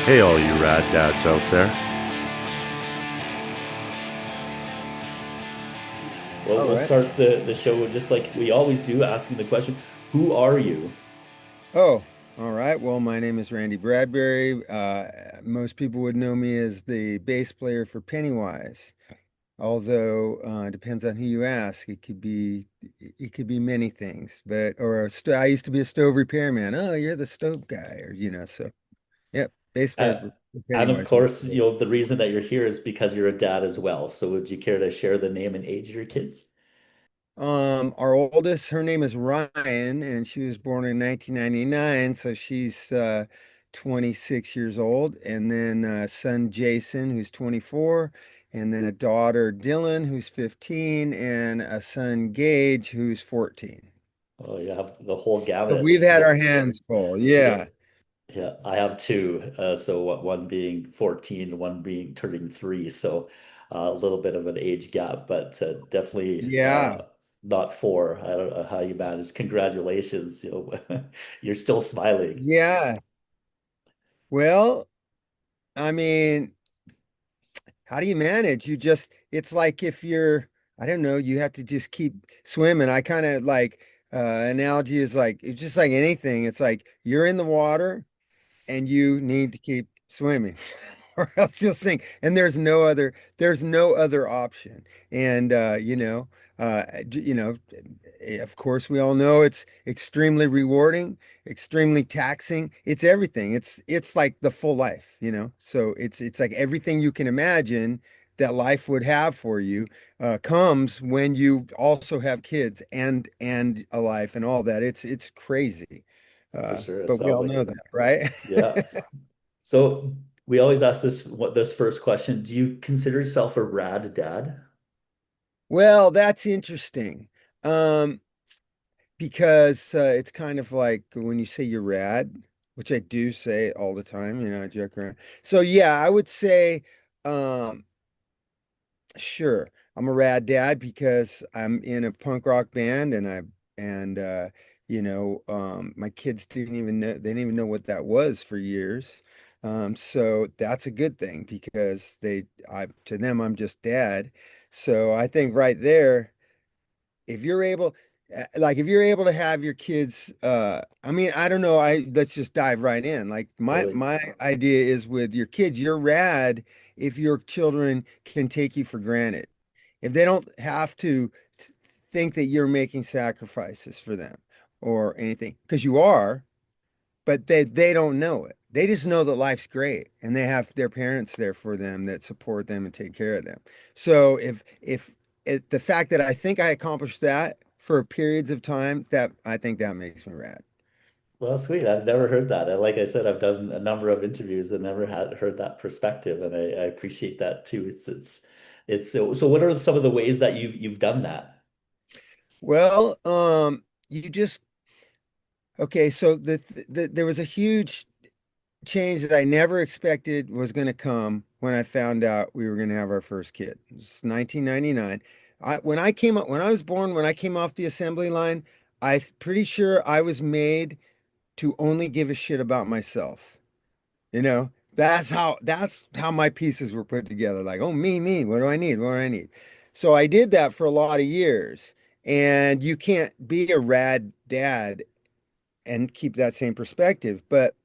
Hey, all you rad dads out there. Well, All we'll right. start the show just like we always do, asking the question, who are you? Oh, all right. Well, my name is Randy Bradbury. Most people would know me as the bass player for Pennywise. Although it depends on who you ask. It could be many things. But I used to be a stove repairman. Oh, you're the stove guy, or. So yep, bass player Uh, for and of Pennywise. course, the reason that you're here is because you're a dad as well. So would you care to share the name and age of your kids? Our oldest, her name is Ryan, and she was born in 1999, so she's 26 years old. And then son Jason, who's 24, and then a daughter Dylan, who's 15, and a son Gage, who's 14. Oh, you have the whole But gamut. we've had our hands full. Yeah, Yeah. yeah. I have two. So one being 14, one being turning three. So a little bit of an age gap, but definitely Yeah. not four. I don't know how you managed. Congratulations. You're still smiling. Yeah. Well, I mean, how do you manage? It's like if I don't know, you have to just keep swimming. I kind of like, analogy is like, it's just like anything. It's like you're in the water and you need to keep swimming or else you'll sink. And there's no other option. And, of course, we all know it's extremely rewarding, extremely taxing. It's everything. It's like the full life. So it's like everything you can imagine that life would have for you comes when you also have kids and a life and all that. It's crazy. For sure. It But we sounds all like know it. that, right? Yeah. So we always ask this first question. Do you consider yourself a rad dad? Well, that's interesting. Um, because it's kind of like when you say you're rad, which I do say all the time, I joke around. So yeah, I would say, um, sure, I'm a rad dad because I'm in a punk rock band and my kids didn't even know what that was for years. So that's a good thing because to them, I'm just dad. So I think right there, if you're able if you're able to have your kids, I mean, I don't know, I let's just dive right in. Like my Totally. my idea is with your kids, you're rad if your children can take you for granted, if they don't have to think that you're making sacrifices for them or anything, because you are, but they don't know it. They just know that life's great and they have their parents there for them that support them and take care of them. So if the fact that I think I accomplished that for periods of time, that I think that makes me rad. Well, sweet. I've never heard that. And like I said, I've done a number of interviews and never had heard that perspective. And I appreciate that too. It's so what are some of the ways that you've done that? Well, you just okay. So there was a huge change that I never expected was going to come when I found out we were going to have our first kid. It was 1999. When I was born, when I came off the assembly line, I'm pretty sure I was made to only give a shit about myself. That's how my pieces were put together. Like, oh, me, what do I need? What do I need? So I did that for a lot of years. And you can't be a rad dad and keep that same perspective. But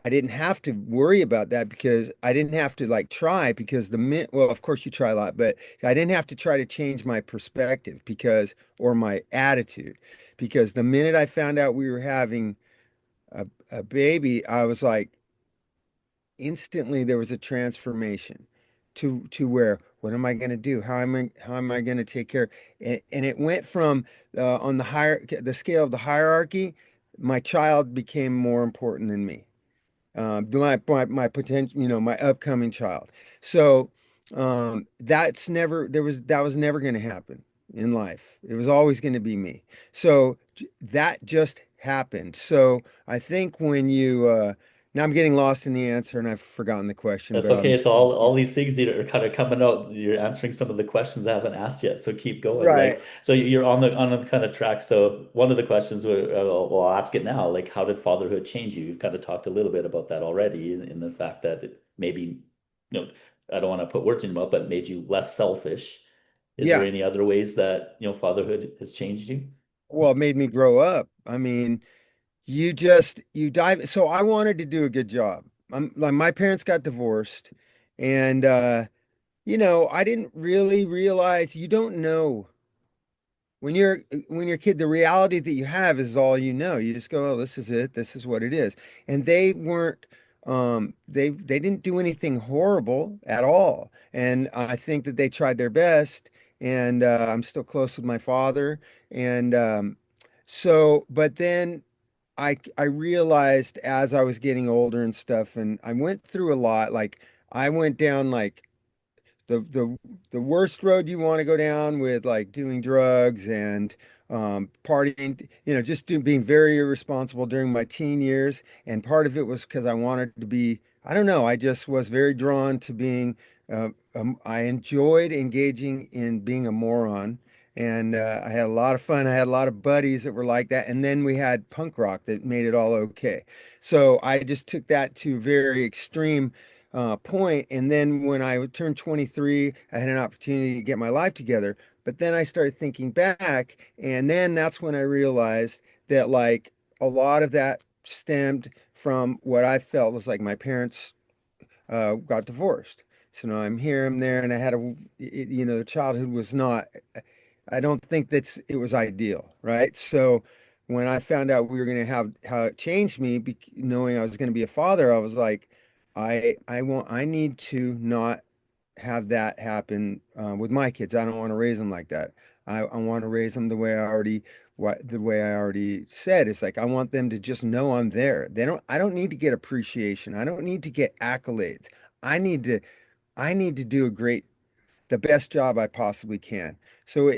I didn't have to worry about that because I didn't have to like try because well, of course you try a lot, but I didn't have to try to change my perspective or my attitude because the minute I found out we were having a baby, I was like, instantly there was a transformation to where, what am I going to do? How am I going to take care? And it went from on the scale of the hierarchy, my child became more important than me, my potential, my upcoming child. So that was never going to happen in life. It was always going to be me. So that just happened. So I think when Now I'm getting lost in the answer and I've forgotten the question, That's but okay. I'm It's all these things that are kind of coming out. You're answering some of the questions I haven't asked yet, so keep going. right. Like, so you're on the kind of track. So one of the questions, I'll ask it now. Like, how did fatherhood change you? You've kind of talked a little bit about that already, in the fact that it maybe, I don't want to put words in your mouth, but made you less selfish. Is there Yeah. any other ways that, fatherhood has changed you? Well, it made me grow up. I mean, you dive. So I wanted to do a good job. Like my parents got divorced and I didn't really realize you don't know when you're a kid, the reality that you have is all you know. You just go, oh, this is it. This is what it is. And they weren't, they didn't do anything horrible at all. And I think that they tried their best. And I'm still close with my father. And but then I realized as I was getting older and stuff, and I went through a lot. Like I went down like the the worst road you want to go down with like doing drugs and partying, being very irresponsible during my teen years. And part of it was because I wanted to be, I don't know, I just was very drawn to being, I enjoyed engaging in being a moron. And I had a lot of fun. I had a lot of buddies that were like that. And then we had punk rock that made it all okay. So I just took that to very extreme point. And then when I turned 23, I had an opportunity to get my life together. But then I started thinking back, and then that's when I realized that like a lot of that stemmed from what I felt was like my parents got divorced. So now I'm here, I'm there, and I had the childhood was not, I don't think it was ideal, right? So when I found out we were going to have how it changed me, knowing I was going to be a father, I was like, I need to not have that happen with my kids. I don't want to raise them like that. I want to raise them the way I already said. It's like I want them to just know I'm there. I don't need to get appreciation. I don't need to get accolades. I need to I need to do the best job I possibly can. So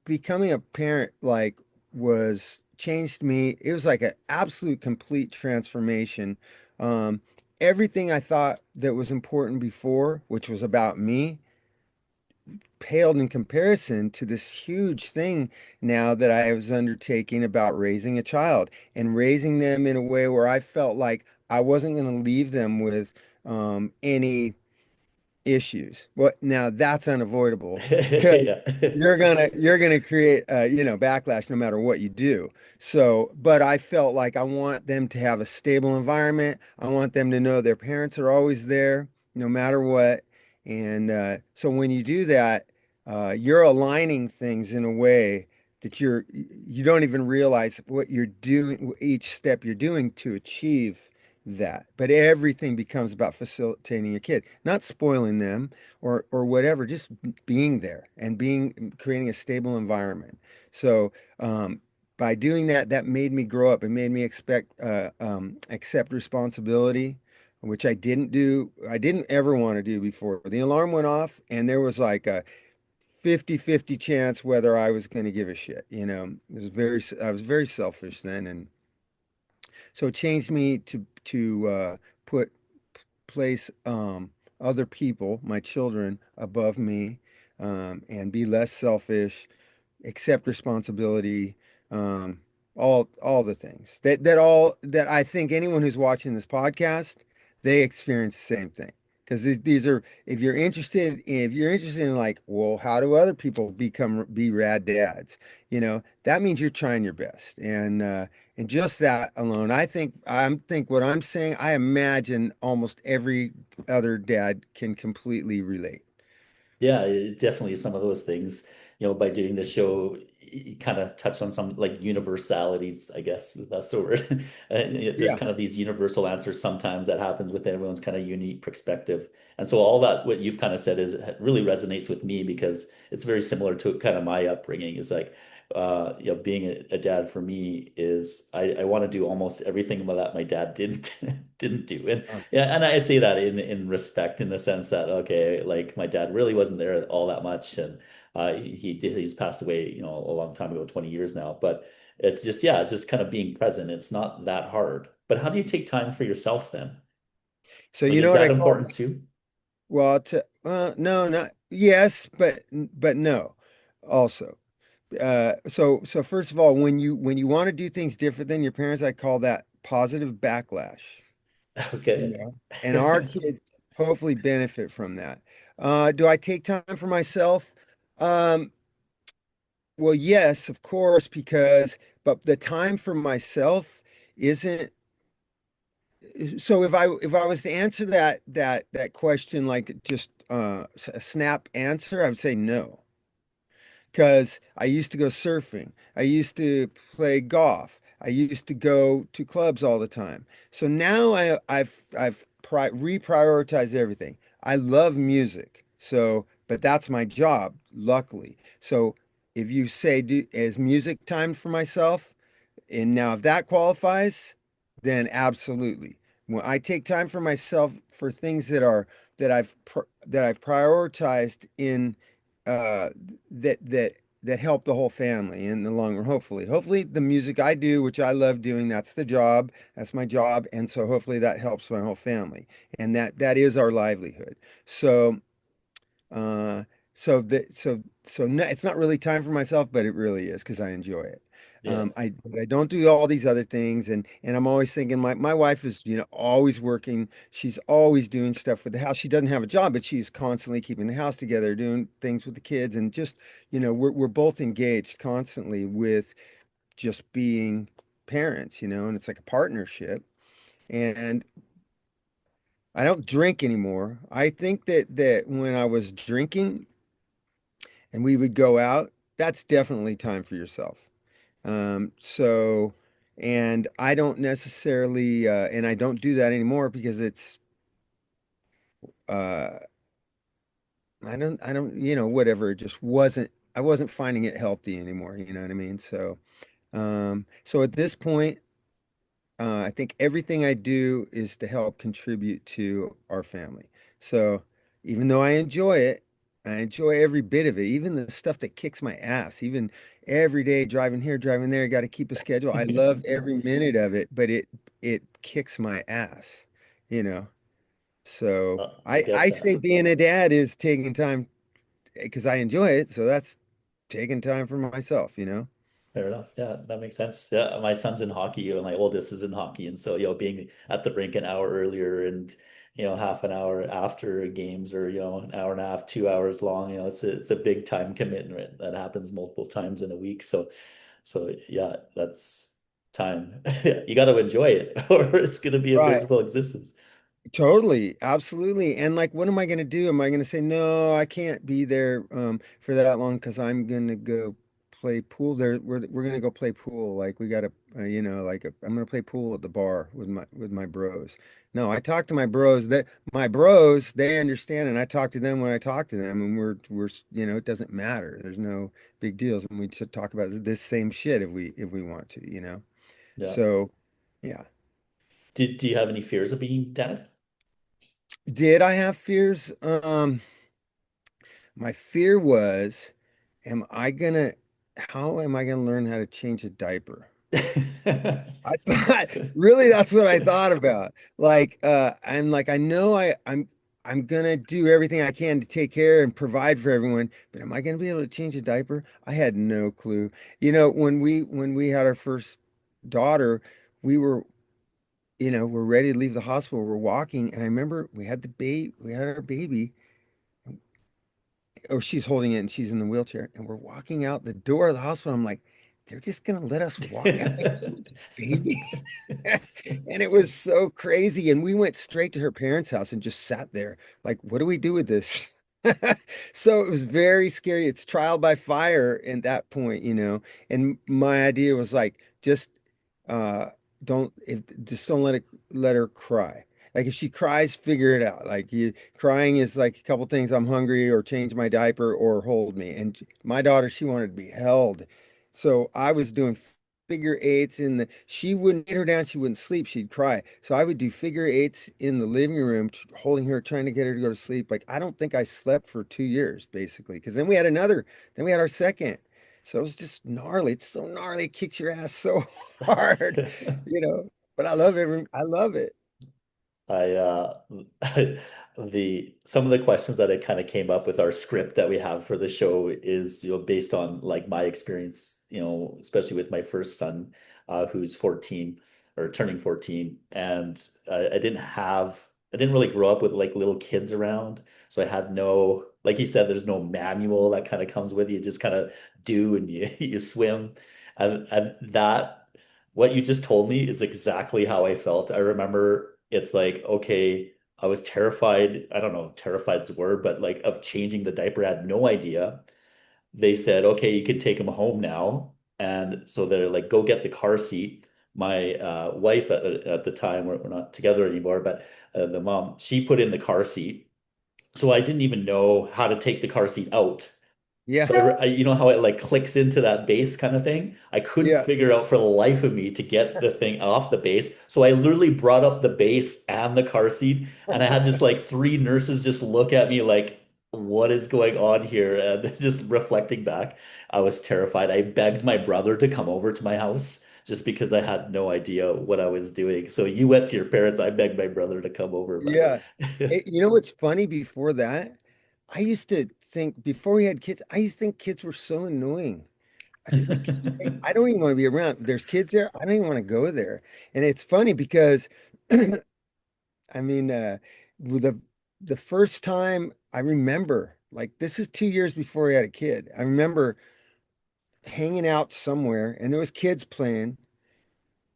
becoming a parent like was changed me. It was like an absolute complete transformation. Um, Everything I thought that was important before, which was about me, paled in comparison to this huge thing now that I was undertaking about raising a child and raising them in a way where I felt like I wasn't going to leave them with any issues. Well, now that's unavoidable because Yeah. you're gonna create backlash no matter what you do. So, but I felt like I want them to have a stable environment. I want them to know their parents are always there no matter what. And so when you do that, you're aligning things in a way that you don't even realize what you're doing, each step you're doing to achieve that. But everything becomes about facilitating your kid, not spoiling them or whatever, just being there and creating a stable environment. So by doing that, that made me grow up. It made me accept responsibility, which I didn't do. I didn't ever want to do before. The alarm went off, and there was like a 50-50 chance whether I was going to give a shit. I was very selfish then, and so it changed me to put place other people, my children, above me, and be less selfish, accept responsibility, um, all the things that I think anyone who's watching this podcast, they experience the same thing. Because these are, if you're interested in like, well, how do other people be rad dads? That means you're trying your best. And just that alone, think what I'm saying, I imagine almost every other dad can completely relate. Yeah, it definitely some of those things, by doing this show, you kind of touch on some like universalities, I guess that's the word. There's Yeah. kind of these universal answers sometimes that happens with everyone's kind of unique perspective. And so all that what you've kind of said is really resonates with me because it's very similar to kind of my upbringing. Is like being a dad for me is I want to do almost everything that my dad didn't didn't do. And Uh, yeah, and I say that in respect, in the sense that okay, like my dad really wasn't there all that much, and he's passed away, a long time ago, 20 years now. But it's just, yeah, it's just kind of being present. It's not that hard. But how do you take time for yourself then? So Like, you know is what that I call important too? well to no, not yes, but no also. So first of all, when you want to do things different than your parents, I call that positive backlash, you Okay. know. And our kids hopefully benefit from that. Do I take time for myself? Um, well, yes, of course, because but the time for myself isn't so if I was to answer that question like just a snap answer, I would say no. Because I used to go surfing. I used to play golf. I used to go to clubs all the time. So now I've reprioritized everything. I love music. So, but that's my job, luckily. So if you say, is music time for myself? And now, if that qualifies, then absolutely. When I take time for myself for things that I've prioritized in uh, that help the whole family in the long run. Hopefully, the music I do, which I love doing, that's the job. That's my job, and so hopefully that helps my whole family, and that is our livelihood. So uh, so no, it's not really time for myself, but it really is because I enjoy it. Yeah. I don't do all these other things, and I'm always thinking my wife is always working. She's always doing stuff with the house. She doesn't have a job, but she's constantly keeping the house together, doing things with the kids, and just we're both engaged constantly with just being parents, and it's like a partnership. And I don't drink anymore. I think that when I was drinking and we would go out, that's definitely time for yourself. So, and I don't necessarily, and I don't do that anymore because uh, I don't, whatever. It just I wasn't finding it healthy anymore. You know what I mean? So at this point, I think everything I do is to help contribute to our family. So even though I enjoy it, I enjoy every bit of it, even the stuff that kicks my ass, even every day driving here, driving there, got to keep a schedule. I love every minute of it, but it kicks my ass, you know. So I get I that. say being a dad is taking time because I enjoy it. So that's taking time for myself, you know. Fair enough. Yeah, that makes sense. Yeah, my son's in hockey and my oldest is in hockey. And so, being at the rink an hour earlier and, half an hour after games or, an hour and a half, 2 hours long, it's a big time commitment that happens multiple times in a week. So yeah, that's time. You got to enjoy it or it's going to be a Right. miserable existence. Totally, absolutely. And like, what am I going to do? Am I going to say, no, I can't be there for that long because I'm going to go play pool there. We're going to go play pool. Like we got to, I'm going to play pool at the bar with my bros. No, I talk to my bros that my bros, they understand. And I talk to them when I talk to them and it doesn't matter. There's no big deals. And we just talk about this same shit if we want to. Yeah. So yeah. Do you have any fears of being dad? Did I have fears? My fear was, am I gonna, how am I gonna learn how to change a diaper? I thought, really, that's what I thought about. I'm like, I know I'm gonna do everything I can to take care and provide for everyone, but am I gonna be able to change a diaper? I had no clue. When we had our first daughter, we were, we're ready to leave the hospital. We're walking, and I remember we had our baby or she's holding it and she's in the wheelchair and we're walking out the door of the hospital. I'm like, they're just gonna let us walk out here with this baby. And it was so crazy. And we went straight to her parents' house and just sat there, like, what do we do with this? So it was very scary. It's trial by fire at that point. And my idea was like, uh just don't let her cry. Like if she cries, figure it out. Crying is like a couple things. I'm hungry, or change my diaper, or hold me. And my daughter, she wanted to be held. So I was doing figure eights she wouldn't get her down. She wouldn't sleep. She'd cry. So I would do figure eights in the living room, holding her, trying to get her to go to sleep. Like I don't think I slept for 2 years, basically. Because then we had our second. So it was just gnarly. It's so gnarly. It kicks your ass so hard, you know. but I love it. I love it. I the some of the questions that I kind of came up with our script that we have for the show is, based on like my experience, especially with my first son, who's 14 or turning 14. And I didn't really grow up with like little kids around. So I had no, like you said, there's no manual that kind of comes with you. You just kind of do, and you swim. And that what you just told me is exactly how I felt. I remember it's like, okay, I was terrified. I don't know if terrified's the word, but like of changing the diaper. I had no idea. They said, okay, you can take him home now. And so they're like, go get the car seat. My wife at the time, we're not together anymore, but the mom, she put in the car seat. So I didn't even know how to take the car seat out. Yeah. So you know how it like clicks into that base kind of thing? I couldn't Yeah. figure out for the life of me to get the thing off the base. So I literally brought up the base and the car seat, and I had just like three nurses just look at me like, what is going on here? And just reflecting back, I was terrified. I begged my brother to come over to my house just because I had no idea what I was doing. So you went to your parents, I begged my brother to come over, but Yeah. You know what's funny before that? I used to think before we had kids, I used to think kids were so annoying. I just like I don't even want to be around. There's kids there. I don't even want to go there. And it's funny because I mean with the first time I remember, like this is 2 years before we had a kid. I remember hanging out somewhere and there was kids playing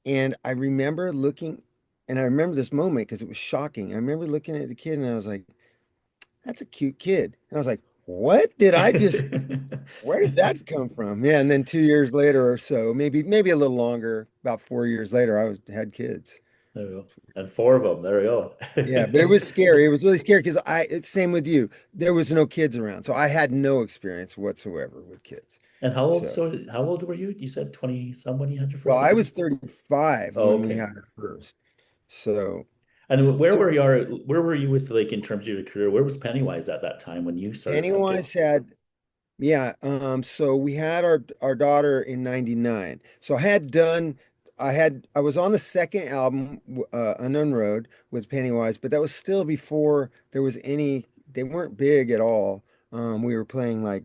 and I remember looking and I remember this moment because it was shocking. I remember looking at the kid and I was like, that's a cute kid. And I was like, what did I just, where did that come from? Yeah. And then 2 years later or so, maybe a little longer, about 4 years later, had kids. There we go. And four of them. There we Yeah. But it was go. scary. It was really scary because it's same with you. There was no kids around. So I had no experience whatsoever with kids. And So, how old were you? You said 20 some when you had your well, first I baby? was 35 Oh, when we okay. had her first. So, And so where were you with like in terms of your career? Where was Pennywise at that time when you started having kids? Pennywise had Yeah, so we had our daughter in 99. So I was on the second album, Unknown Road with Pennywise, but that was still before there was they weren't big at all. We were playing like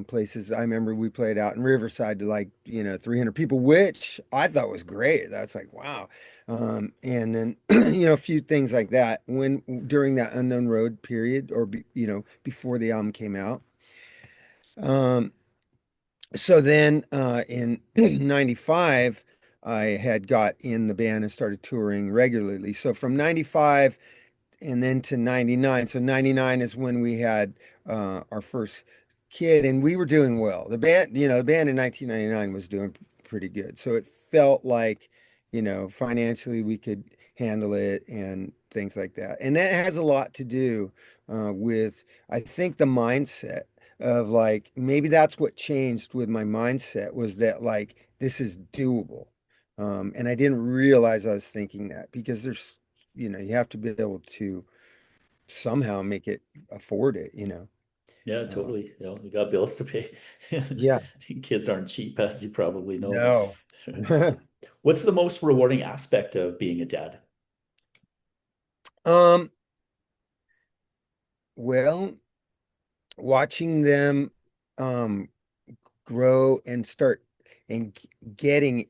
places. I remember we played out in Riverside to like, 300 people, which I thought was great. That's like, wow. And then, a few things like that during that Unknown Road period before the album came out. Um, so then in 95, I had got in the band and started touring regularly. So from 95 and then to 99. So 99 is when we had our first kid and we were doing well. The band in 1999 was doing pretty good. So it felt like, financially we could handle it and things like that. And that has a lot to do with, I think, the mindset of like, maybe that's what changed with my mindset was that like, this is doable. And I didn't realize I was thinking that because you have to be able to somehow make it afford it. Yeah, Uh, totally. We got bills to pay. yeah, Kids aren't cheap, as you probably know. no. What's the most rewarding aspect of being a dad? Um, well, watching them um grow and start and getting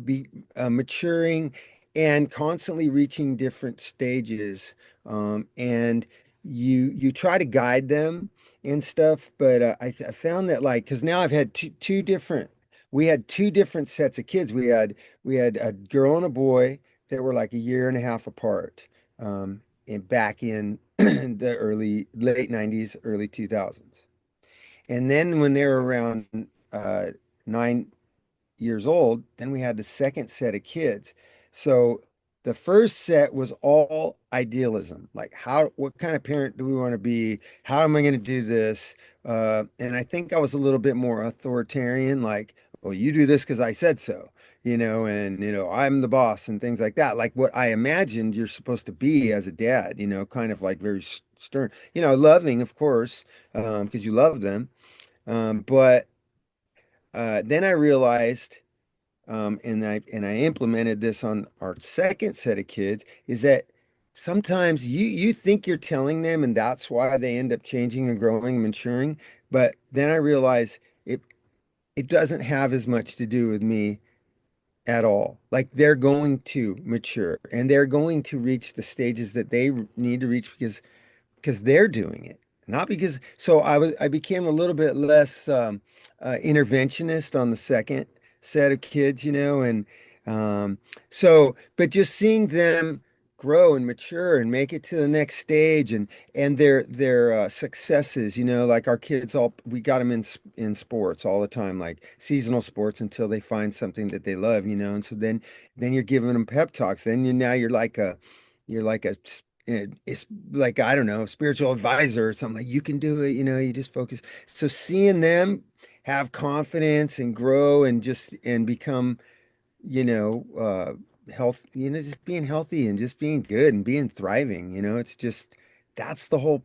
be maturing and constantly reaching different stages and you try to guide them and stuff but I found that like because now I've had two different we had two different sets of kids we had a girl and a boy that were like a year and a half apart and back in the late 90s early 2000s. And then when they were around 9 years old, then we had the second set of kids. So the first set was all idealism, like what kind of parent do we want to be? How am I going to do this? And I think I was a little bit more authoritarian, like, well, you do this because I said so, and I'm the boss and things like that. Like what I imagined you're supposed to be as a dad, kind of like very stern, loving, of course, because you love them. But then I realized and I implemented this on our second set of kids, is that sometimes you think you're telling them, and that's why they end up changing and growing and maturing. But then I realize it doesn't have as much to do with me at all. Like they're going to mature and they're going to reach the stages that they need to reach because they're doing it, not because. So I became a little bit less interventionist on the second set of kids, and um, but just seeing them grow and mature and make it to the next stage and their successes, like our kids all we got them in sports all the time, like seasonal sports until they find something that they love, and so then you're giving them pep talks. Then you're like a it's like, I don't know, spiritual advisor or something. Like, you can do it, you just focus. So seeing them have confidence and grow and just and become, you know, health, just being healthy and just being good and being thriving, it's just that's the whole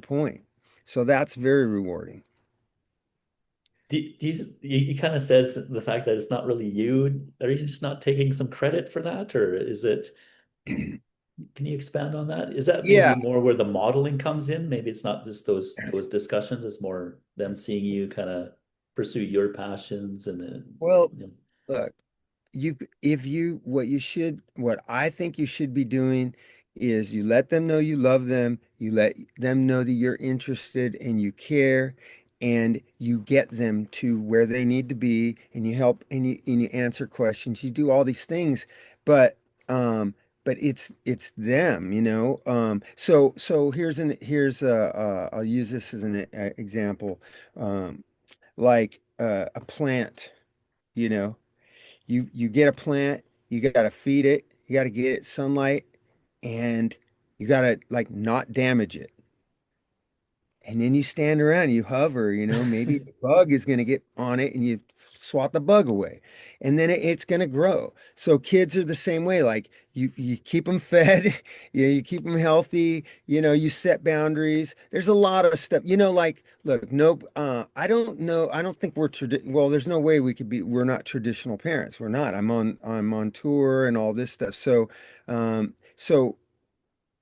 point. So that's very rewarding. You kind of says the fact that it's not really you. Are you just not taking some credit for that, or is it? Can you expand on that? Is that maybe Yeah. more where the modeling comes in? Maybe it's not just those discussions. It's more them seeing you kind of pursue your passions Well, you know. look, you if you what I think you should be doing is you let them know you love them, you let them know that you're interested and you care, and you get them to where they need to be, and you help and you answer questions, you do all these things, but um it's them, so I'll use this as an example, like a plant, you know you get a plant, you got to feed it, you got to get it sunlight, and you got to like not damage it. And then you stand around, you hover, maybe the bug is going to get on it and you swat the bug away. And then it's going to grow. So kids are the same way. Like you keep them fed, you keep them healthy, you set boundaries. There's a lot of stuff, like, look, no, I don't know. I don't think well, there's no way we're not traditional parents. We're not. I'm on tour and all this stuff.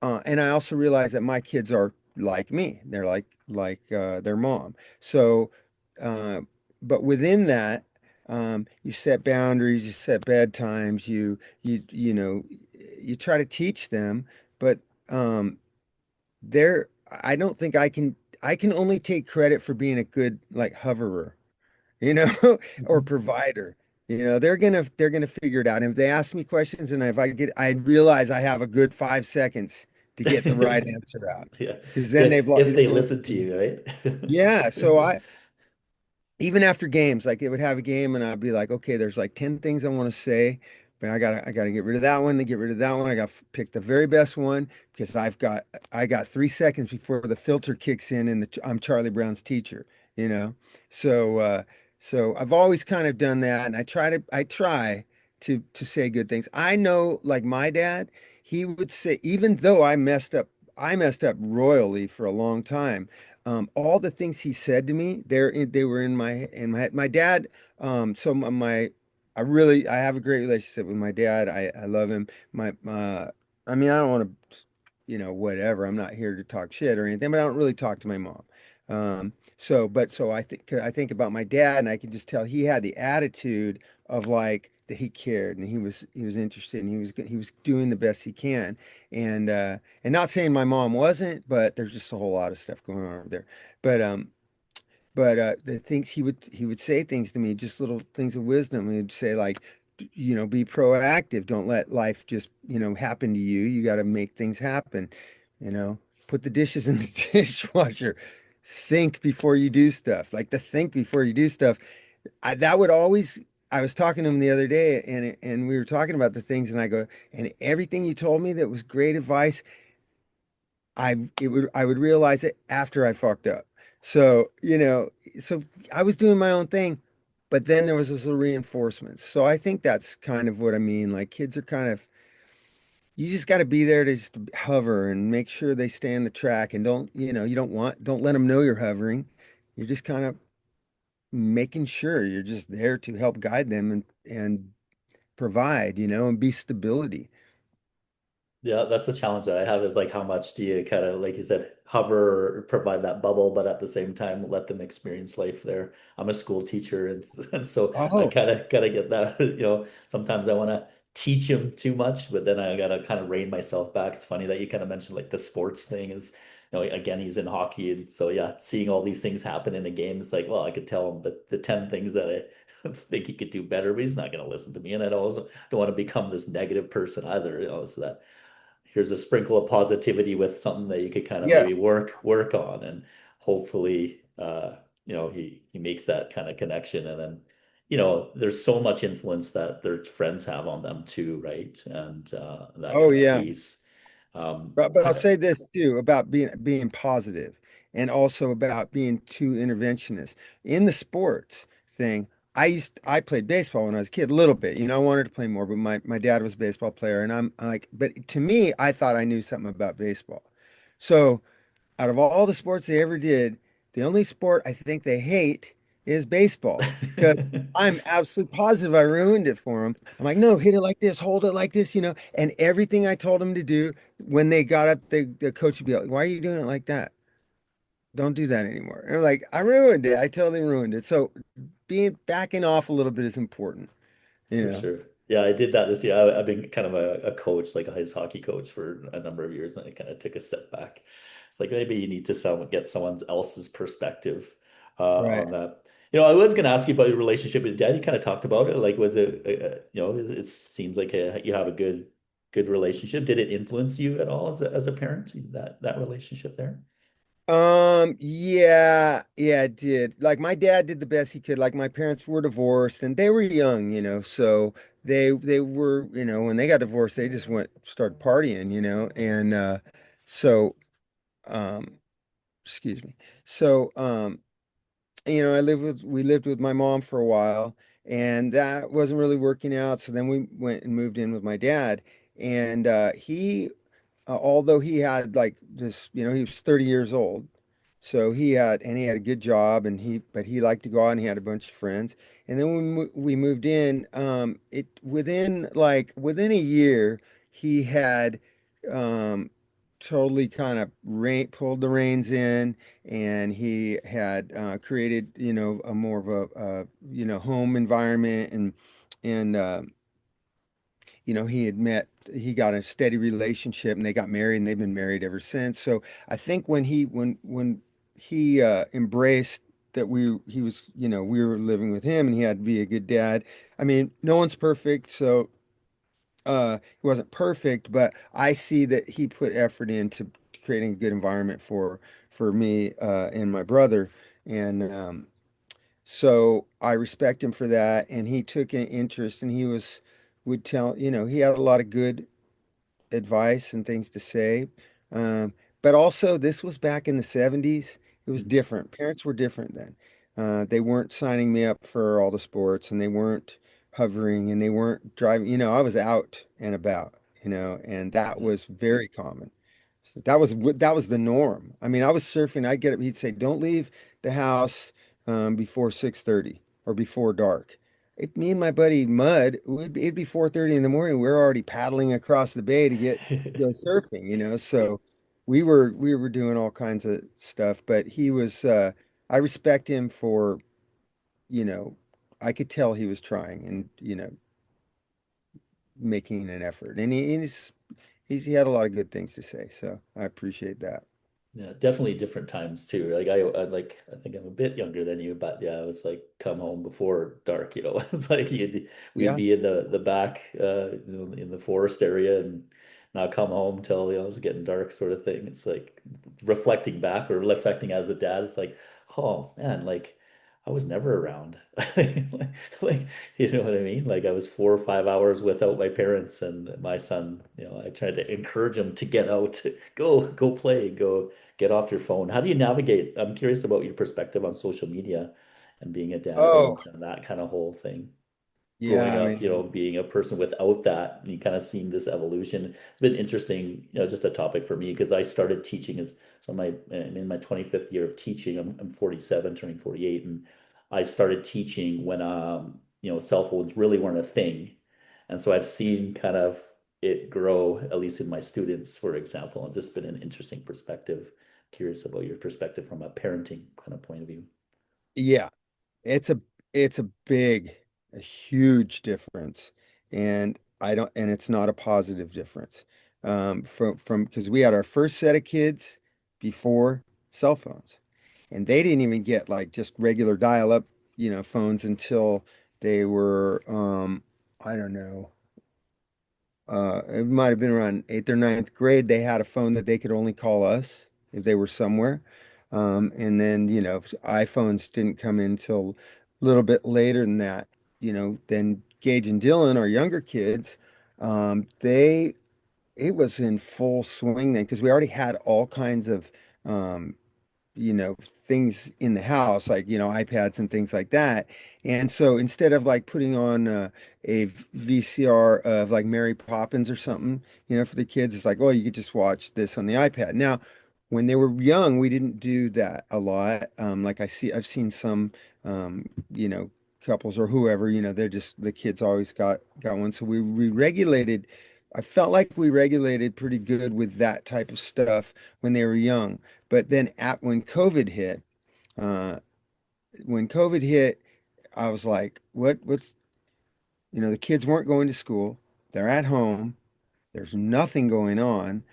And I also realize that my kids are like me. They're like their mom. So, uh, but within that, you set boundaries, you set bedtimes, you try to teach them. But um, they're I don't think I can only take credit for being a good like hoverer, you know, or Mhm. provider. They're gonna figure it out. And if they ask me questions and if I realize I have a good 5 seconds to get the right answer out, Yeah, because then yeah. they've lo- If they listen to you, right? yeah. So even after games, like they would have a game and I'd be like, okay, there's like 10 things I want to say, but I gotta get rid of that one, then get rid of that one. I got to pick the very best one because I got 3 seconds before the filter kicks in and I'm Charlie Brown's teacher, you know? So so I've always kind of done that, and I try to say good things. I know, like my dad, he would say, even though I messed up royally for a long time, all the things he said to me, they were in my head. My dad, so I have a great relationship with my dad. I love him. I mean, I don't want to, whatever. I'm not here to talk shit or anything, but I don't really talk to my mom. So I think about my dad, and I can just tell he had the attitude of like that he cared and he was interested and he was doing the best he can. And not saying my mom wasn't, but there's just a whole lot of stuff going on over there. But the things he would say things to me, just little things of wisdom. He'd say like, be proactive. Don't let life just, happen to you. You got to make things happen. You know, put the dishes in the dishwasher. Think before you do stuff. Like the think before you do stuff. That would always. I was talking to him the other day, and we were talking about the things, and I go, and everything you told me that was great advice, I would realize it after I fucked up. So, so I was doing my own thing, but then there was this little reinforcements. So I think that's kind of what I mean. Like kids are kind of, you just got to be there to just hover and make sure they stay on the track, and don't let them know you're hovering. You're just kind of making sure you're just there to help guide them and provide, and be stability. Yeah, that's the challenge that I have is like how much do you kind of like you said hover or provide that bubble, but at the same time let them experience life there. I'm a school teacher and, and so I Oh, kind of gotta get that, sometimes I want to teach them too much, but then I gotta kind of rein myself back. It's funny that you kind of mentioned like the sports thing is, again, he's in hockey and so yeah, seeing all these things happen in a game, it's like, well, I could tell him the 10 things that I think he could do better, but he's not gonna listen to me. And I also don't want to become this negative person either, so that here's a sprinkle of positivity with something that you could kind of yeah. maybe work on and hopefully he makes that kind of connection and then there's so much influence that their friends have on them too, right? And that Oh, kind of yeah. piece. But I'll say this too about being positive and also about being too interventionist. In the sports thing, I played baseball when I was a kid, a little bit. I wanted to play more, but my dad was a baseball player, and I'm like, but to me, I thought I knew something about baseball. So out of all the sports they ever did, the only sport I think they hate is baseball because I'm absolutely positive I ruined it for them. I'm like, no, hit it like this, hold it like this, and everything I told them to do when they got up, the coach would be like, why are you doing it like that? Don't do that anymore. And I'm like, I ruined it. I totally ruined it. So being backing off a little bit is important, you For know. sure. Yeah, I did that this year. I've been kind of a coach, like a ice hockey coach for a number of years, and I kind of took a step back. It's like maybe you need to get someone else's perspective Right. on that. I was going to ask you about your relationship with dad. You kind of talked about it. Like, was it, it seems like you have a good relationship. Did it influence you at all as a parent, that relationship there? Yeah, it did. Like my dad did the best he could. Like my parents were divorced and they were young, so they were, when they got divorced, they just started partying, and so um excuse me. So we lived with my mom for a while and that wasn't really working out. So then we went and moved in with my dad and he although he had like this, he was 30 years old. So he had a good job and but he liked to go out and he had a bunch of friends. And then when we moved in, within a year, he had, um, totally kind of pulled the reins in and he had, created, a more of home environment and he got a steady relationship and they got married and they've been married ever since. So I think when he embraced that we were living with him and he had to be a good dad. I mean, no one's perfect, so he wasn't perfect, but I see that he put effort into creating a good environment for me and my brother. And so I respect him for that. And he took an interest and would tell, he had a lot of good advice and things to say. Um, but also, this was back in the 70s. It was Mhm. different. Parents were different then. They weren't signing me up for all the sports and they weren't hovering and they weren't driving. I was out and about, and that Yeah. was very common. That was the norm. I mean, I was surfing. I'd get up. He'd say, "Don't leave the house before 6:30 or before dark." Me and my buddy Mud, it'd be 4:30 in the morning. We're already paddling across the bay to go surfing. So we were doing all kinds of stuff. But he was. I respect him for, you know, I could tell he was trying and making an effort, and he had a lot of good things to say. So I appreciate that. Yeah, definitely different times too. Like I think I'm a bit younger than you, but yeah, it was like come home before dark, It's like we'd Yeah. be in the back in the forest area and not come home till it was getting dark sort of thing. It's like reflecting back or reflecting as a dad, it's like, oh man, like I was never around. Like, you know what I mean? Like I was 4 or 5 hours without my parents and my son, I tried to encourage him to get out, go play, go get off your phone. How do you navigate? I'm curious about your perspective on social media and being a dad Oh, and that kind of whole thing. Growing yeah. I up, mean, being a person without that, and you kind of seeing this evolution. It's been interesting, just a topic for me because I started teaching I'm in my 25th year of teaching. I'm 47, turning 48, and I started teaching when cell phones really weren't a thing. And so I've seen kind of it grow, at least in my students, for example. It's just been an interesting perspective. Curious about your perspective from a parenting kind of point of view. Yeah, it's a it's a big, a huge difference. And I don't and it's not a positive difference. From because we had our first set of kids before cell phones. And they didn't even get like just regular dial-up, phones until they were I don't know, it might have been around eighth or ninth grade. They had a phone that they could only call us if they were somewhere. And then, iPhones didn't come in until a little bit later than that. Then Gage and Dylan, our younger kids, they it was in full swing then because we already had all kinds of um, things in the house, like, iPads and things like that. And so instead of like putting on a VCR of like Mary Poppins or something, for the kids, it's like, oh, you could just watch this on the iPad. Now, when they were young, we didn't do that a lot. Like I've seen some, um, you know, couples or whoever, they're just the kids always got one. So we regulated. I felt like we regulated pretty good with that type of stuff when they were young. But then uh, when COVID hit, I was like, what's, the kids weren't going to school. They're at home. There's nothing going on.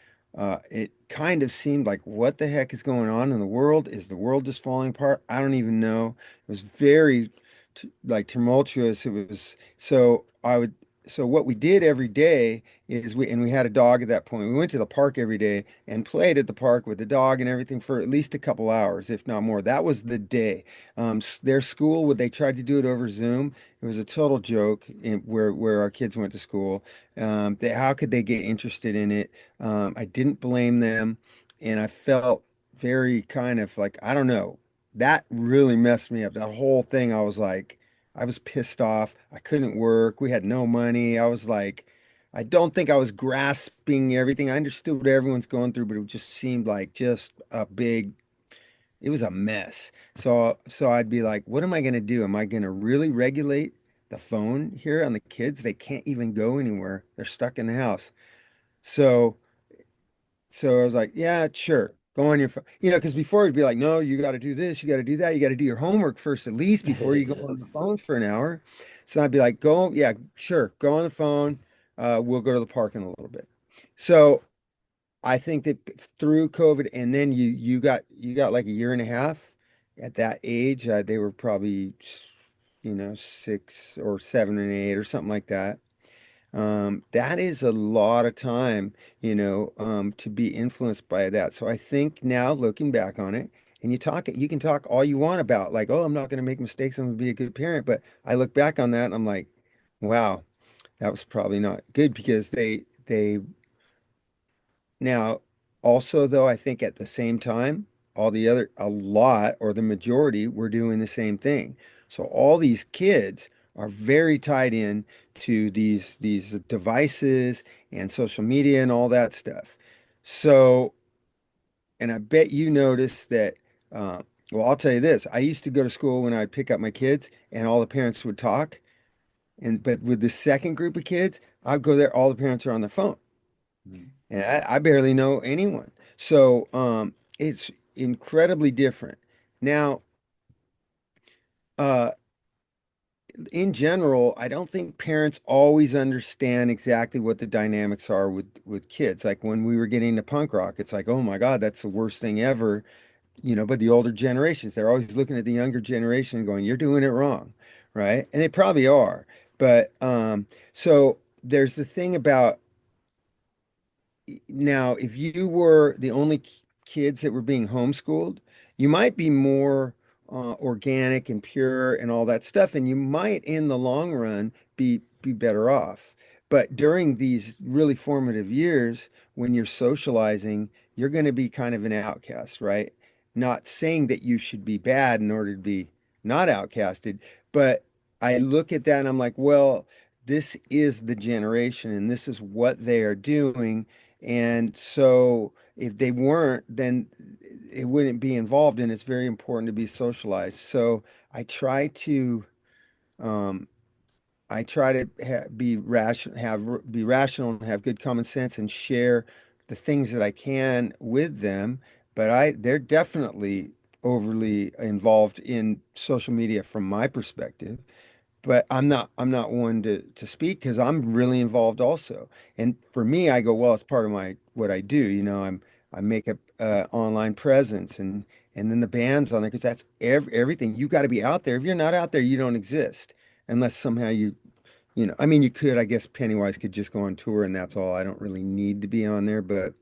It kind of seemed like, what the heck is going on in the world? Is the world just falling apart? I don't even know. It was very like tumultuous. It was so what we did every day is we had a dog at that point. We went to the park every day and played at the park with the dog and everything for at least a couple hours, if not more. That was the day. Their school, they tried to do it over Zoom. It was a total joke where our kids went to school. How could they get interested in it? I didn't blame them, and I felt very kind of like, I don't know, that really messed me up. That whole thing, I was like, I was pissed off. I couldn't work. We had no money. I was like, I don't think I was grasping everything. I understood what everyone's going through, but it just seemed like just it was a mess. So I'd be like, what am I going to do? Am I going to really regulate the phone here on the kids? They can't even go anywhere. They're stuck in the house. So so I was like, yeah, sure. Go on your phone. Because before it'd be like, no, you got to do this, you got to do that, you got to do your homework first, at least before you go Yeah. on the phone for an hour. So I'd be like, go, yeah, sure, go on the phone. We'll go to the park in a little bit. So I think that through COVID, and then you got like a year and a half at that age. They were probably, 6 or 7 and 8 or something like that. That is a lot of time, to be influenced by that. So I think now looking back on it, and you can talk all you want about like, oh, I'm not going to make mistakes. I'm going to be a good parent. But I look back on that and I'm like, wow, that was probably not good because they now, also, though, I think at the same time, a lot or the majority were doing the same thing. So all these kids are very tied in to these devices and social media and all that stuff. So, and I bet you noticed that, well, I'll tell you this. I used to go to school when I'd pick up my kids and all the parents would talk. But with the second group of kids, I'd go there, all the parents are on their phone. Mm. And I barely know anyone. So it's incredibly different. Now, uh, in general, I don't think parents always understand exactly what the dynamics are with kids. Like when we were getting into punk rock, it's like, oh my God, that's the worst thing ever. But the older generations, they're always looking at the younger generation and going, you're doing it wrong, right? And they probably are. But so there's the thing about now, if you were the only kids that were being homeschooled, you might be more organic and pure and all that stuff, and you might, in the long run, be better off. But during these really formative years, when you're socializing, you're going to be kind of an outcast, right? Not saying that you should be bad in order to be not outcasted, but I look at that and I'm like, well, this is the generation, and this is what they are doing and so if they weren't, then it wouldn't be involved, and it's very important to be socialized. So I try to um, I try to be rational, be rational and have good common sense and share the things that I can with them. But they're definitely overly involved in social media from my perspective. But I'm not one to speak because I'm really involved also. And for me, I go, well, it's part of my what I do. I make a online presence and then the band's on there because that's everything. You got to be out there. If you're not out there, you don't exist unless somehow I mean, you could, I guess Pennywise could just go on tour and that's all. I don't really need to be on there, but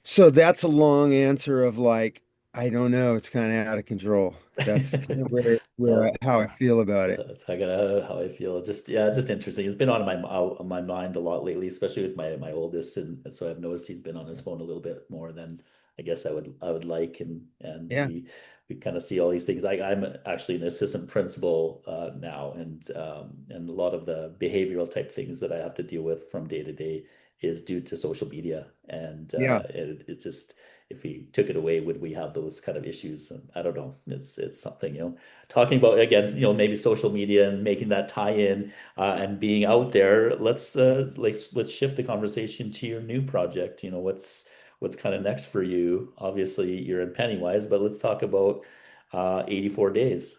so that's a long answer of like, I don't know, it's kind of out of control. That's kind of No, how I feel about it. that's how I feel. Just yeah, just interesting. It's been on my mind a lot lately, especially with my oldest, and so I've noticed he's been on his phone a little bit more than I guess I would like, and Yeah. we kind of see all these things. I'm actually an assistant principal now, and a lot of the behavioral type things that I have to deal with from day to day is due to social media, and Yeah. it's just if we took it away, would we have those kind of issues? And I don't know. It's something, talking about again, maybe social media and making that tie in and being out there. Let's shift the conversation to your new project. What's kind of next for you? Obviously, you're in Pennywise, but let's talk about 84 days.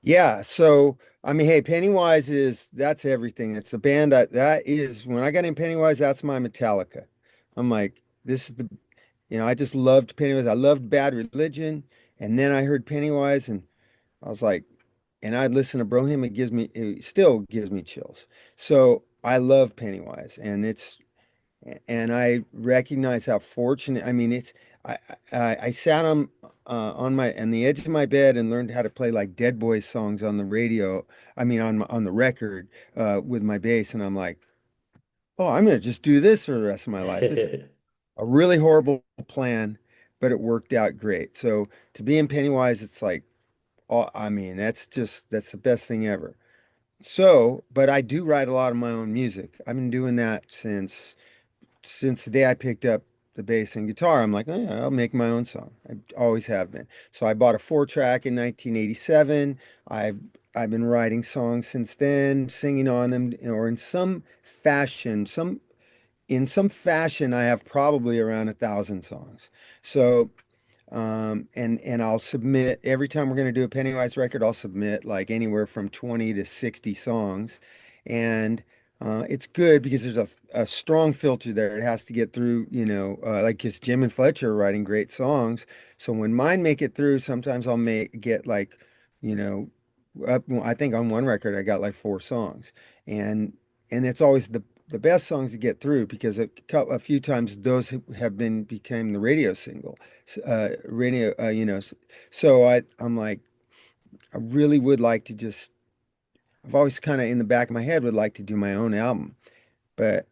Yeah. So, I mean, hey, Pennywise that's everything. It's the band that is, when I got in Pennywise, that's my Metallica. I'm like, this is I just loved Pennywise. I loved Bad Religion. And then I heard Pennywise and I was like, and I'd listen to Brohim, it still gives me chills. So I love Pennywise, and I recognize how fortunate. I mean, I I sat on the edge of my bed and learned how to play like Dead Boys songs on the radio. I mean, on the record with my bass, and I'm like, oh, I'm gonna just do this for the rest of my life. It's a really horrible plan, but it worked out great. So to be in Pennywise, it's like, oh, I mean, that's the best thing ever. So, but I do write a lot of my own music. I've been doing that since the day I picked up the bass and guitar. I'm like, oh, yeah, I'll make my own song. I always have been. So I bought a 4-track in 1987. I've been writing songs since then, singing on them, or in some fashion, I have probably around 1,000 songs. So and I'll submit every time we're going to do a Pennywise record, I'll submit like anywhere from 20 to 60 songs. And it's good because there's a strong filter there. It has to get through, like because Jim and Fletcher are writing great songs. So when mine make it through, sometimes I'll get like, you know, I think on one record I got like 4 songs. And it's always the best songs to get through because a few times those have been became the radio single radio, so I'm like, I really would like to just, I've always kind of in the back of my head would like to do my own album, but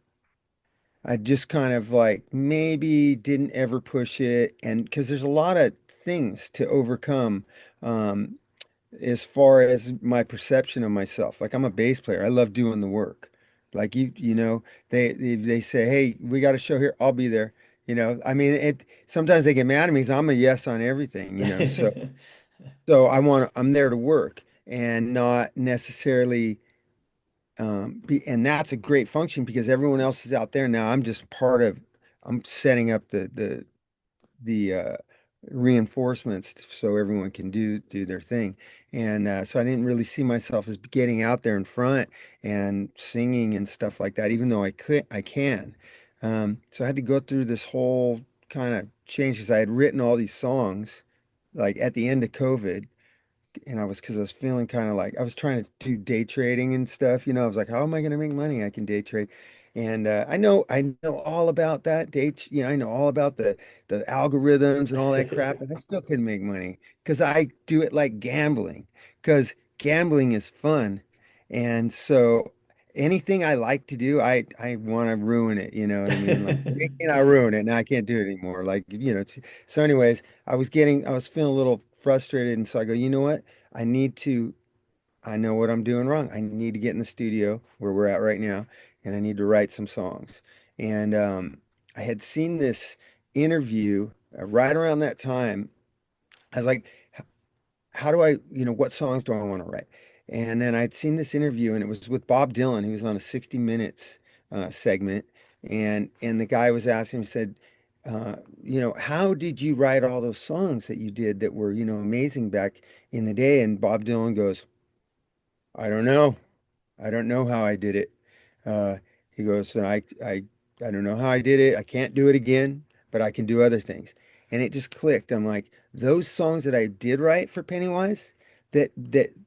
I just kind of like maybe didn't ever push it. And because there's a lot of things to overcome, um, as far as my perception of myself. Like I'm a bass player. I love doing the work. Like they say, "Hey, we got a show here. I'll be there." I mean, sometimes they get mad at me because I'm a yes on everything, So I'm there to work and not necessarily and that's a great function because everyone else is out there now. I'm setting up the reinforcements so everyone can do their thing. And so I didn't really see myself as getting out there in front and singing and stuff like that, even though I can. So I had to go through this whole kind of change because I had written all these songs like at the end of COVID and because I was feeling kind of like I was trying to do day trading and stuff. I was like, how am I going to make money? I can day trade, and I know all about that I know all about the algorithms and all that crap, and I still couldn't make money because I do it like gambling because gambling is fun, and so anything I like to do, I want to ruin it. You know what I mean? Like, I ruin it, and I can't do it anymore. Like, so anyways, I was feeling a little frustrated. And so I go, you know what? I need to, I know what I'm doing wrong. I need to get in the studio where we're at right now, and I need to write some songs. And I had seen this interview right around that time. I was like, how do I, what songs do I want to write? And then I'd seen this interview, and it was with Bob Dylan. He was on a 60 Minutes segment, and the guy was asking him, he said, how did you write all those songs that you did that were, amazing back in the day? And Bob Dylan goes, I don't know. I don't know how I did it. Uh, he goes, and I don't know how I did it. I can't do it again, but I can do other things. And it just clicked. I'm like, those songs that I did write for Pennywise that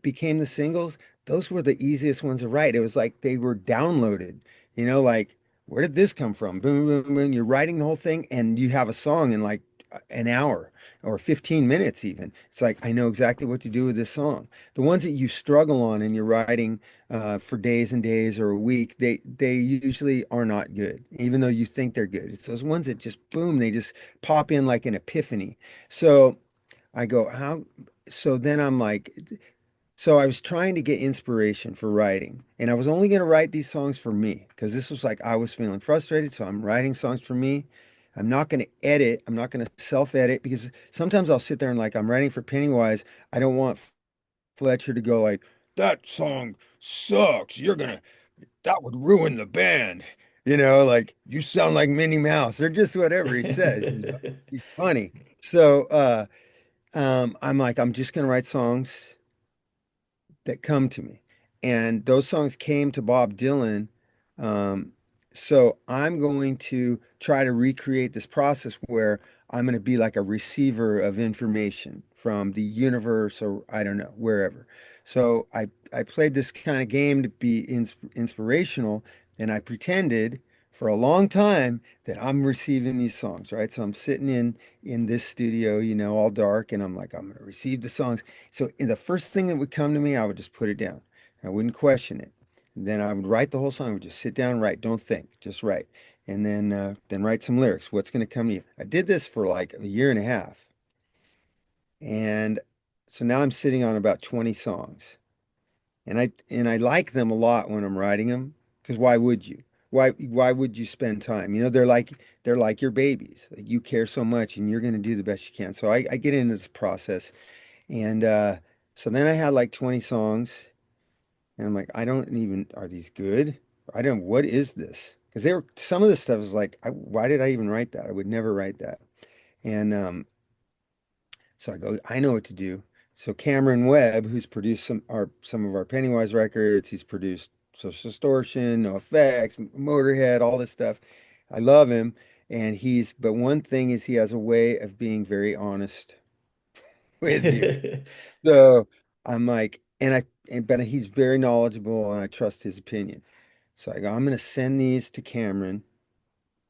became the singles, those were the easiest ones to write. It was like they were downloaded, like, where did this come from? Boom, boom, boom. You're writing the whole thing and you have a song in like an hour or 15 minutes even. It's like, I know exactly what to do with this song. The ones that you struggle on and you're writing for days and days or a week, they usually are not good, even though you think they're good. It's those ones that just boom, they just pop in like an epiphany. So I go, how? So then I'm like, so I was trying to get inspiration for writing, and I was only going to write these songs for me because this was like I was feeling frustrated. So I'm writing songs for me. I'm not going to edit. I'm not going to self-edit because sometimes I'll sit there and like I'm writing for Pennywise. I don't want Fletcher to go like, that song sucks. That would ruin the band. Like you sound like Minnie Mouse or just whatever he says. He's funny. So I'm like, I'm just gonna write songs that come to me. And those songs came to Bob Dylan. Um, so I'm going to try to recreate this process where I'm going to be like a receiver of information from the universe or I don't know, wherever. So I played this kind of game to be inspirational, and I pretended for a long time that I'm receiving these songs, right? So I'm sitting in this studio, all dark, and I'm like, I'm going to receive the songs. So the first thing that would come to me, I would just put it down. I wouldn't question it. And then I would write the whole song. I would just sit down and write. Don't think, just write. And then write some lyrics. What's going to come to you? I did this for like a year and a half. And so now I'm sitting on about 20 songs. And I like them a lot when I'm writing them, because why would you? Why would you spend time? They're like your babies. Like you care so much and you're going to do the best you can. So I get into this process. And so then I had like 20 songs, and I'm like, I don't even, are these good? What is this? Because some of the stuff was like, why did I even write that? I would never write that. And so I go, I know what to do. So Cameron Webb, who's produced some of our Pennywise records, he's produced Social Distortion, No Effects, Motorhead, all this stuff. I love him. But one thing is he has a way of being very honest with you. So I'm like, but he's very knowledgeable and I trust his opinion. So I go, I'm going to send these to Cameron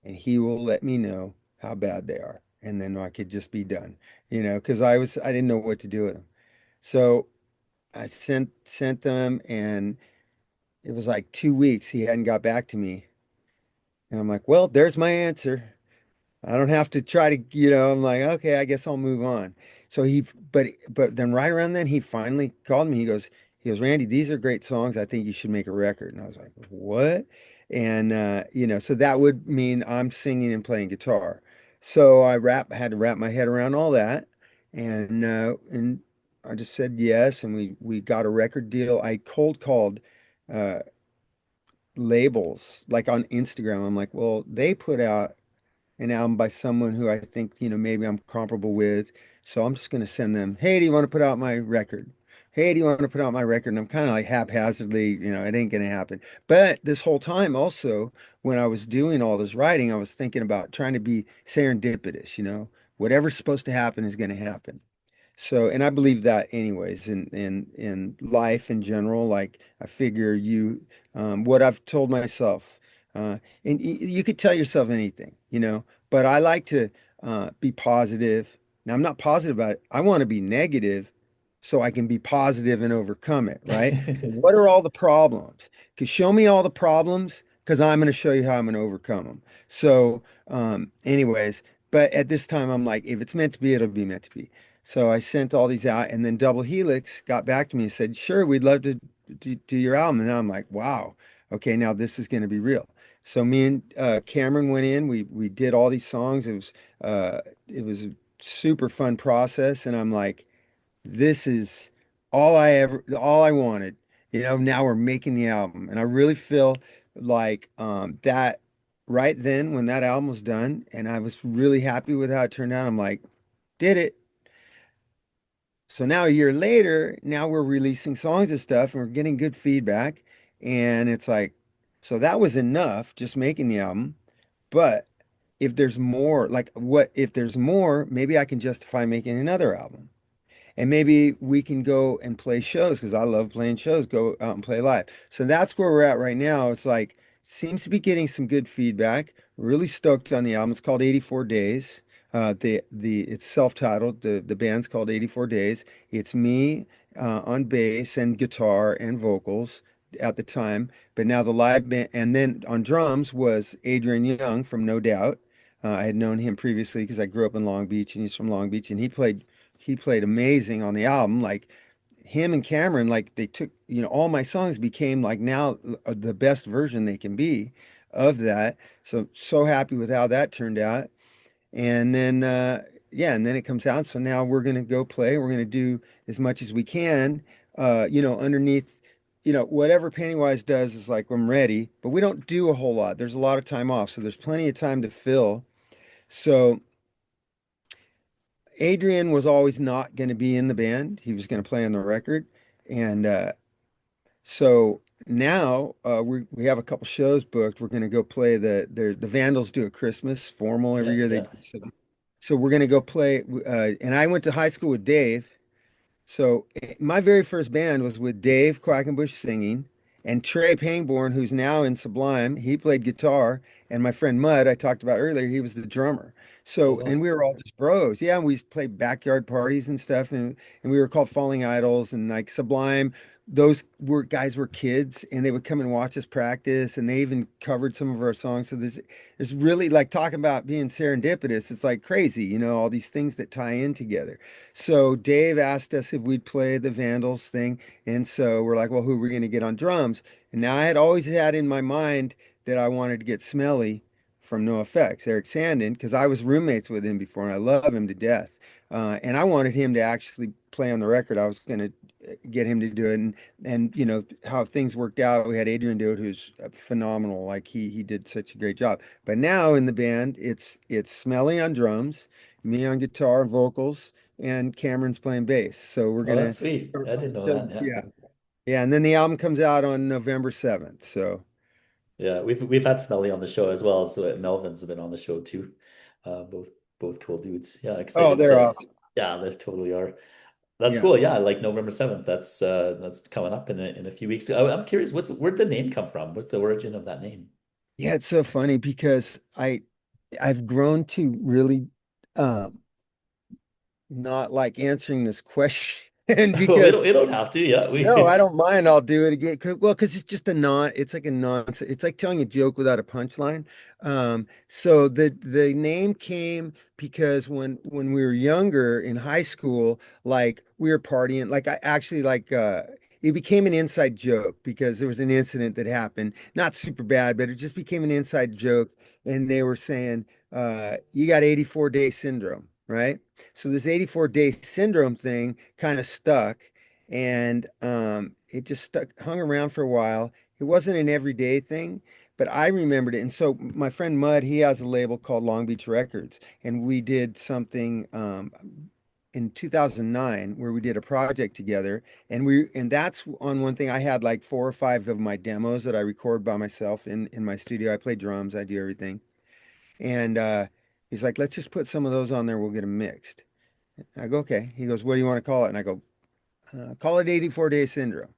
and he will let me know how bad they are. And then I could just be done, because I didn't know what to do with them. So I sent them, and it was like 2 weeks. He hadn't got back to me. And I'm like, well, there's my answer. I don't have to try to, I'm like, okay, I guess I'll move on. So but then right around then he finally called me. He goes, Randy, these are great songs. I think you should make a record. And I was like, what? And so that would mean I'm singing and playing guitar. So had to wrap my head around all that. And I just said yes, and we got a record deal. I cold called uh labels like on Instagram. I'm like, well, they put out an album by someone who I think, maybe I'm comparable with. So I'm just going to send them, hey, do you want to put out my record? Hey, do you want to put out my record? And I'm kind of like haphazardly, it ain't going to happen. But this whole time also, when I was doing all this writing, I was thinking about trying to be serendipitous, whatever's supposed to happen is going to happen. So, and I believe that anyways, in life in general, like I figure what I've told myself, and you could tell yourself anything, but I like to be positive. Now, I'm not positive about it. I want to be negative so I can be positive and overcome it, right? So what are all the problems? Because show me all the problems, because I'm going to show you how I'm going to overcome them. So, anyways, but at this time, I'm like, if it's meant to be, it'll be meant to be. So I sent all these out, and then Double Helix got back to me and said, "Sure, we'd love to do your album." And I'm like, "Wow, okay, now this is going to be real." So me and Cameron went in. We did all these songs. It was a super fun process, and I'm like, this is all I wanted. You know, now we're making the album. And I really feel like that right then when that album was done and I was really happy with how it turned out, I'm like, did it. So now a year later, now we're releasing songs and stuff and we're getting good feedback. And it's like, so that was enough just making the album. But if there's more, like what if there's more, maybe I can justify making another album. And maybe we can go and play shows because I love playing shows, go out and play live. So that's where we're at right now. It's like, seems to be getting some good feedback. Really stoked on the album. It's called 84 Days. The it's self-titled. The band's called 84 Days. It's me on bass and guitar and vocals at the time. But now the live band, and then on drums was Adrian Young from No Doubt. I had known him previously because I grew up in Long Beach and he's from Long Beach and he played amazing on the album. Like him and Cameron, like they took, all my songs became like now the best version they can be of that. So happy with how that turned out. And then, yeah, and then it comes out. So now we're going to go play. We're going to do as much as we can, underneath, whatever Pennywise does is like, I'm ready, but we don't do a whole lot. There's a lot of time off. So there's plenty of time to fill. So Adrian was always not going to be in the band. He was going to play on the record. And so now we have a couple shows booked. We're going to go play the Vandals do a Christmas formal every Yeah, year. They yeah. do. So we're going to go play. And I went to high school with Dave. So my very first band was with Dave Quackenbush singing and Trey Pangborn, who's now in Sublime. He played guitar, and my friend Mud, I talked about earlier, he was the drummer. Oh So, and wow. we were all just bros. Yeah, and we used to play backyard parties and stuff, and we were called Falling Idols and like Sublime. Those were guys were kids, and they would come and watch us practice, and they even covered some of our songs. So there's really like talking about being serendipitous. It's like crazy, all these things that tie in together. So Dave asked us if we'd play the Vandals thing. And so we're like, well, who are we going to get on drums? And now I had always had in my mind that I wanted to get Smelly from No Effects, Eric Sandin, because I was roommates with him before and I love him to death. And I wanted him to actually play on the record. I was going to get him to do it. And how things worked out. We had Adrian do it, who's phenomenal. Like he did such a great job. But now in the band, it's Smelly on drums, me on guitar and vocals, and Cameron's playing bass. So we're Oh, gonna, that's sweet. I didn't know that. Yeah. yeah, yeah. And then the album comes out on November 7th. So, Yeah, we've had Smelly on the show as well. So Melvin's been on the show too. Both cool dudes. Yeah, oh, excited they're to. awesome. Yeah, they totally are. That's Yeah, cool. Yeah, like November 7th. That's coming up in a few weeks. I'm curious, where'd the name come from? What's the origin of that name? yeah. It's so funny because I've grown to really um, not like answering this question Oh, we because don't have to. Yeah, no, I we. don't mind. I'll do it again. Well, because it's just a non. It's like a non. It's like telling a joke without a punchline. So the name came because when we were younger in high school, like we were partying. Like I actually like it became an inside joke because there was an incident that happened. Not super bad, but it just became an inside joke. And they were saying, "You got 84-day syndrome, right?" So this 84-day syndrome thing kind of stuck and it just hung around for a while. It wasn't an everyday thing, but I remembered it. And so my friend Mud, he has a label called Long Beach Records, and we did something in 2009 where we did a project together, and that's on one thing. I had like 4 or 5 of my demos that I record by myself in my studio. I play drums, I do everything, and he's like, let's just put some of those on there. We'll get them mixed. I go, okay. He goes, what do you want to call it? And I go, call it 84-day syndrome.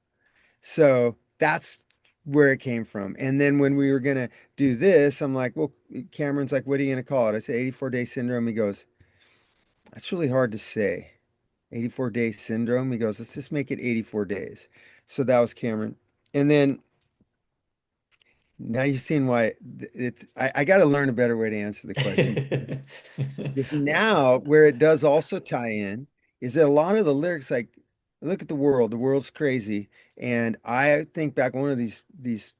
So that's where it came from. And then when we were going to do this, I'm like, well, Cameron's like, what are you going to call it? I said 84-day syndrome. He goes, that's really hard to say. 84-day syndrome. He goes, let's just make it 84 days. So that was Cameron. And then now you've seen why I got to learn a better way to answer the question. Because now where it does also tie in is that a lot of the lyrics, like, look at the world's crazy. And I think back one of these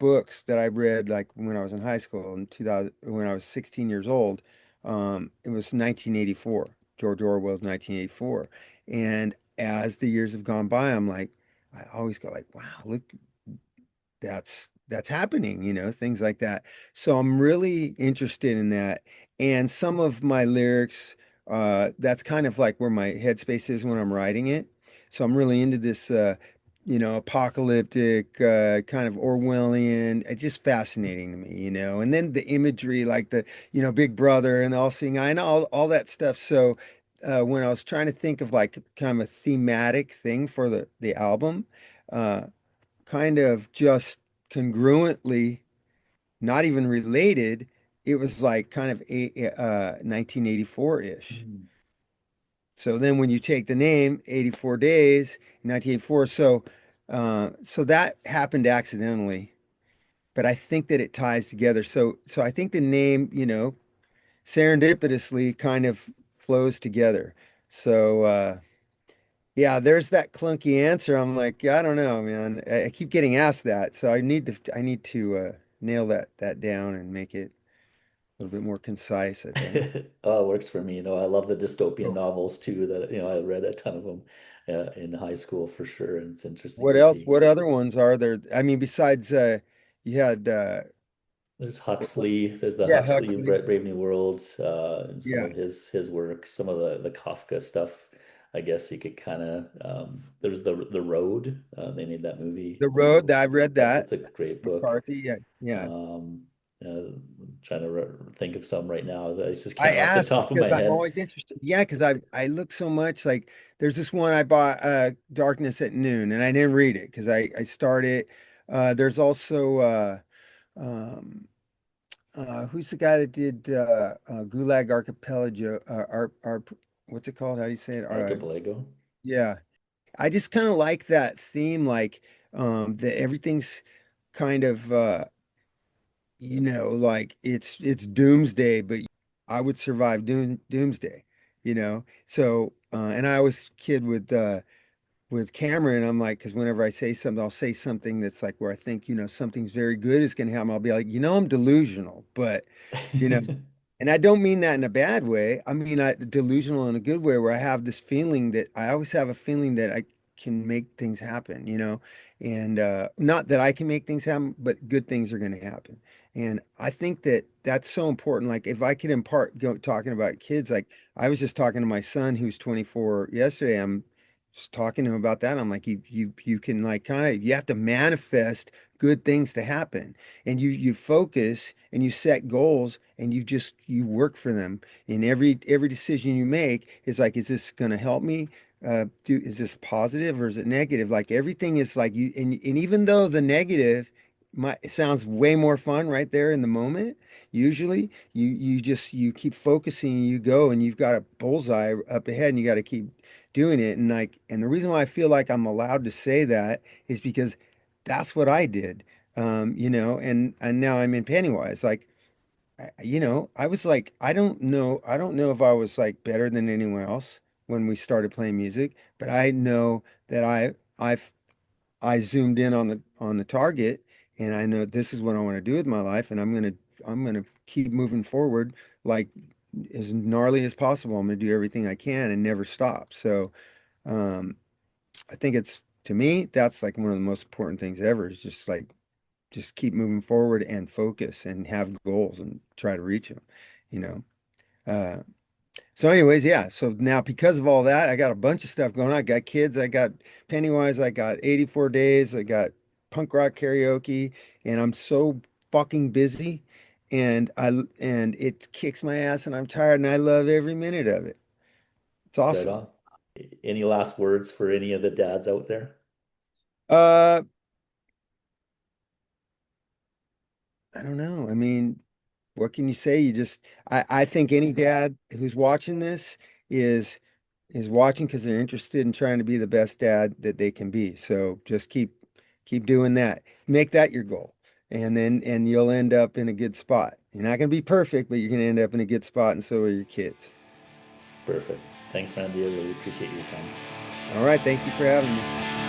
books that I read like when I was in high school in 2000, when I was 16 years old. It was 1984, George Orwell's 1984. And as the years have gone by, I'm like, I always go like, wow, look, that's happening, things like that. So I'm really interested in that. And some of my lyrics, that's kind of like where my headspace is when I'm writing it. So I'm really into this, apocalyptic, kind of Orwellian. It's just fascinating to me. And then the imagery, like the, Big Brother and the all-seeing eye and all that stuff. So when I was trying to think of like kind of a thematic thing for the album, uh, kind of just congruently, not even related, it was like kind of 1984-ish. Mm. So then when you take the name 84 Days, 1984, so that happened accidentally, but I think that it ties together. So I think the name, serendipitously kind of flows together. So yeah, there's that clunky answer. I'm like, I don't know, man. I keep getting asked that, so I need to nail that down and make it a little bit more concise, I think. Oh, it works for me. I love the dystopian Oh. novels too that, I read a ton of them in high school for sure. And it's interesting What to else? see. What other ones are there? I mean, besides you had There's what- Huxley, there's the yeah, Huxley Huxley. Brave New World, and some Yeah, of his work, some of the Kafka stuff. I guess you could kind of there's the Road. They made that movie. The Road. I read that. That's a great book. McCarthy. Yeah, yeah. Um, trying to think of some right now. I just I can't off the asked top of my because I'm head. always interested. Yeah, because I look so much like there's this one I bought, Darkness at Noon, and I didn't read it because I started. There's also um, who's the guy that did Gulag Archipelago? What's it called? How do you say it? Archipelago. Yeah, I just kind of like that theme, like that everything's kind of like it's doomsday, but I would survive doomsday, So and I always kid with Cameron, I'm like, because whenever I say something, I'll say something that's like where I think, something's very good is going to happen. I'll be like, I'm delusional, but, you know, and I don't mean that in a bad way. I mean, delusional in a good way where I have this feeling that I always have a feeling that I can make things happen, and not that I can make things happen, but good things are going to happen. And I think that that's so important. Like if I could impart talking about kids, like I was just talking to my son who's 24 yesterday. I'm just talking to him about that. I'm like, you can like kind of you have to manifest good things to happen, and you focus and you set goals and you work for them. And every decision you make is like, is this going to help me? Is this positive or is it negative? Like everything is like and even though the negative it sounds way more fun right there in the moment. Usually, you keep focusing, and you go, and you've got a bullseye up ahead, and you got to keep doing it. And the reason why I feel like I'm allowed to say that is because that's what I did. And now I'm in Pennywise. Like, I was like, I don't know if I was like better than anyone else when we started playing music, but I know that I zoomed in on the target, and I know this is what I want to do with my life, and I'm gonna keep moving forward like as gnarly as possible. I'm gonna do everything I can and never stop. So um, I think it's to me, that's like one of the most important things ever is just keep moving forward and focus and have goals and try to reach them, you know. Uh, so anyways, yeah. So now because of all that, I got a bunch of stuff going on. I got kids, I got Pennywise, I got 84 days, I got punk rock karaoke, and I'm so fucking busy and it kicks my ass and I'm tired and I love every minute of it. It's Right awesome. on. Any last words for any of the dads out there? Uh, I don't know. I mean, what can you say? I think any dad who's watching this is is watching because they're interested in trying to be the best dad that they can be. So just keep doing that. Make that your goal. And you'll end up in a good spot. You're not going to be perfect, but you're going to end up in a good spot, and so are your kids. Perfect. Thanks, Randy. I really appreciate your time. All right, thank you for having me.